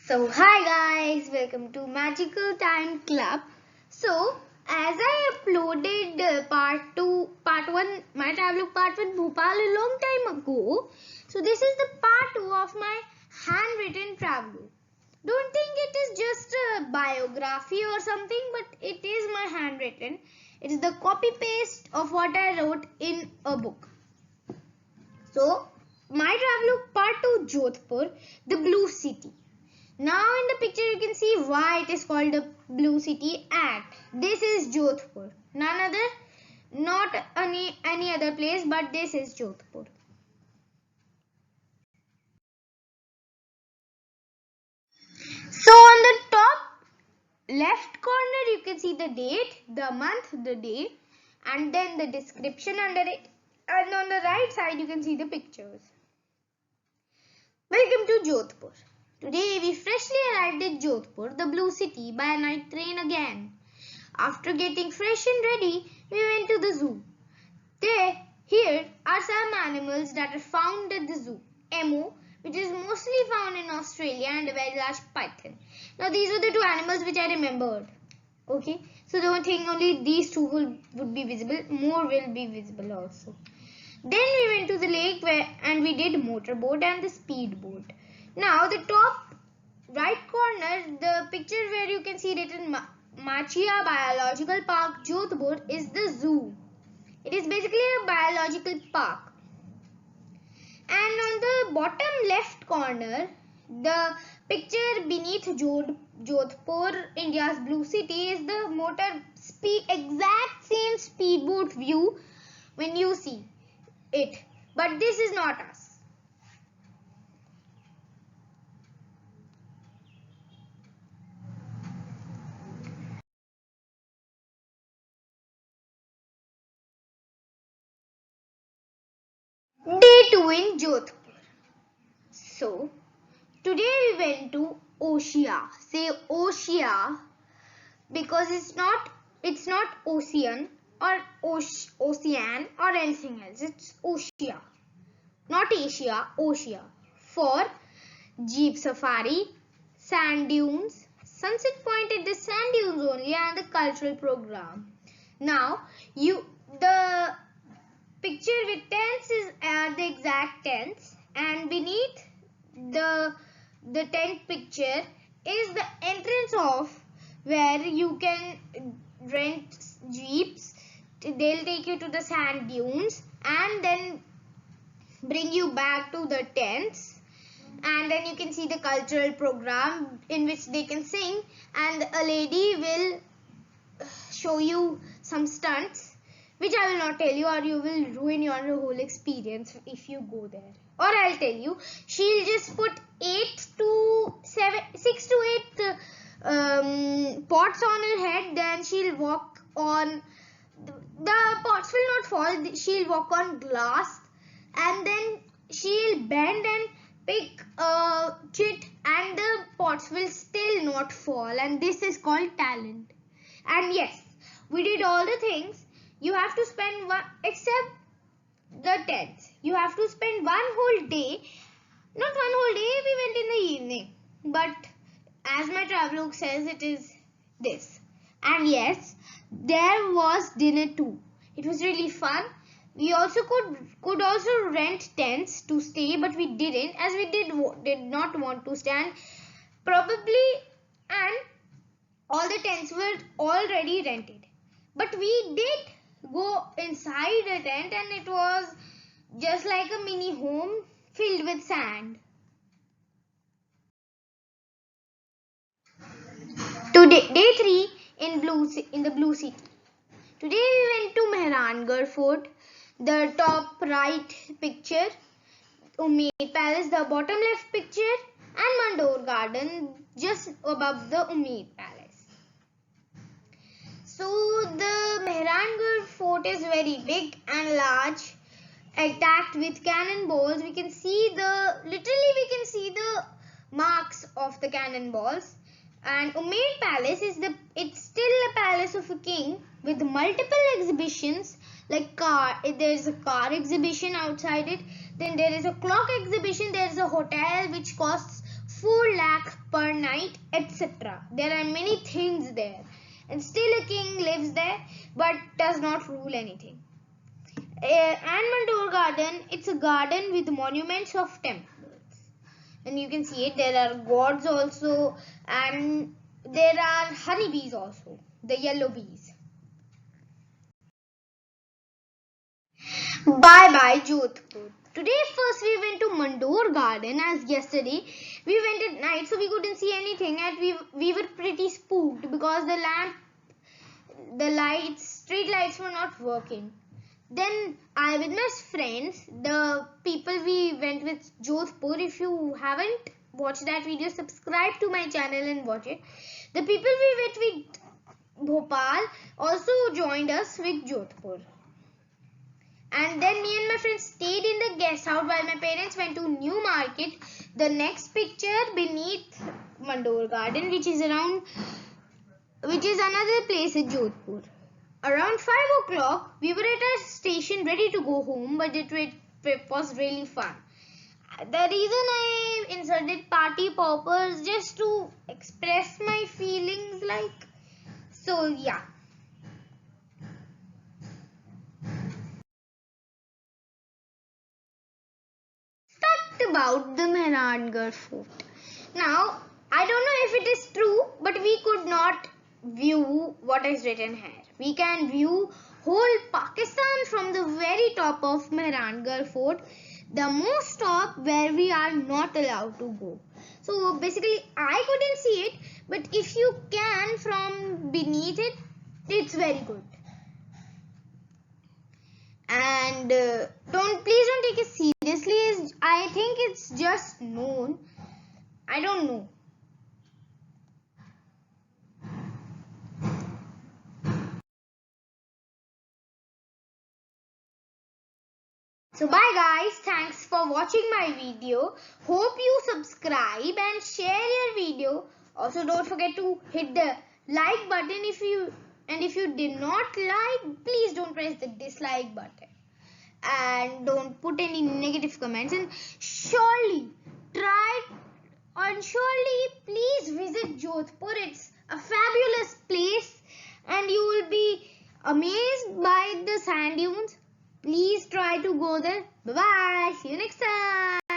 So hi guys, welcome to Magical Time Club. So as I uploaded part 1, my travelogue part 1 Bhopal a long time ago. So this is the part 2 of my handwritten travelogue. Don't think it is just a biography or something, but it is my handwritten. It is the copy paste of what I wrote in a book. So my travelogue part 2 Jodhpur, the Blue City. Now in the picture you can see why it is called the Blue City and this is Jodhpur. None other, not any other place, but this is Jodhpur. So on the top left corner you can see the date, the month, the day and then the description under it, and on the right side you can see the pictures. Welcome to Jodhpur. Today we freshly arrived at Jodhpur, the Blue City, by a night train again. After getting fresh and ready, we went to the zoo. Here are some animals that are found at the zoo. Emu, which is mostly found in Australia, and a very large python. Now these were the two animals which I remembered. Okay, so don't think only these two would be visible. More will be visible also. Then we went to the lake and we did motorboat and the speedboat. Now the top right corner, the picture where you can see written Machia Biological Park Jodhpur is the zoo. It is basically a biological park. And on the bottom left corner, the picture beneath Jodhpur, India's Blue City, is the exact same speedboat view when you see it. But this is not us. Day 2 in Jodhpur. So, today we went to Oshia. Say Oshia because it's not ocean or ocean or anything else. It's Oshia. Not Asia, Oshia. For jeep safari, sand dunes, sunset point at the sand dunes only and the cultural program. Now, the picture with tents are the exact tents, and beneath the tent picture is the entrance of where you can rent jeeps. They'll take you to the sand dunes and then bring you back to the tents, and then you can see the cultural program in which they can sing, and a lady will show you some stunts which I will not tell you, or you will ruin your whole experience if you go there. Or I'll tell you, she'll just put 6 to 8 pots on her head, then she'll walk on, the pots will not fall, she'll walk on glass, and then she'll bend and pick a chit and the pots will still not fall, and this is called talent. And yes, we did all the things. You have to spend except the tents. You have to spend one whole day. Not one whole day, we went in the evening. But as my travelogue says, it is this. And yes, there was dinner too. It was really fun. We also could also rent tents to stay, but we didn't, as we did not want to stand. And all the tents were already rented. But we did go inside a tent and it was just like a mini home filled with sand. Today, day 3 in the Blue City. Today we went to Mehrangarh Fort, the top right picture, Umaid Palace, the bottom left picture, and Mandor Garden just above the Umaid Palace. So the Mehrangarh Fort is very big and large, attacked with cannonballs. We can see the marks of the cannonballs. And Umaid Palace it's still a palace of a king with multiple exhibitions, like there is a car exhibition outside it, then there is a clock exhibition, there is a hotel which costs 4 lakh per night, etc. There are many things there, and still a king lives there but does not rule anything. And Mandor Garden, it's a garden with monuments of temples, and you can see it. There are gods also, and there are honeybees also, the yellow bees. Bye bye Jodhpur. Today first we went to Mandor Garden, as yesterday we went at night, so we couldn't see anything, and we were pretty spooked because the street lights were not working. Then I with my friends, the people we went with Jodhpur, if you haven't watched that video, subscribe to my channel and watch it. The people we went with Bhopal also joined us with Jodhpur. And then me and my friends stayed in the guest house while my parents went to New Market. The next picture beneath Mandor Garden, which is another place in Jodhpur. Around 5 o'clock, we were at a station ready to go home, but the trip was really fun. The reason I inserted party poppers just to express my feelings, so yeah. Fact about the Mehrangarh fort. Now, I don't know if it is true, but we could not view what is written here. We can view whole Pakistan from the very top of Mehrangarh fort, the most top where we are not allowed to go. So basically I couldn't see it, but if you can from beneath it, it's very good. And please don't take it seriously. I think it's just known. I don't know. So bye guys, thanks for watching my video. Hope you subscribe and share your video. Also don't forget to hit the like button if you did not like, please don't press the dislike button. And don't put any negative comments, and surely please visit Jodhpur. It's a fabulous place and you will be amazed by the sand dunes. Please try to go there. Bye bye. See you next time.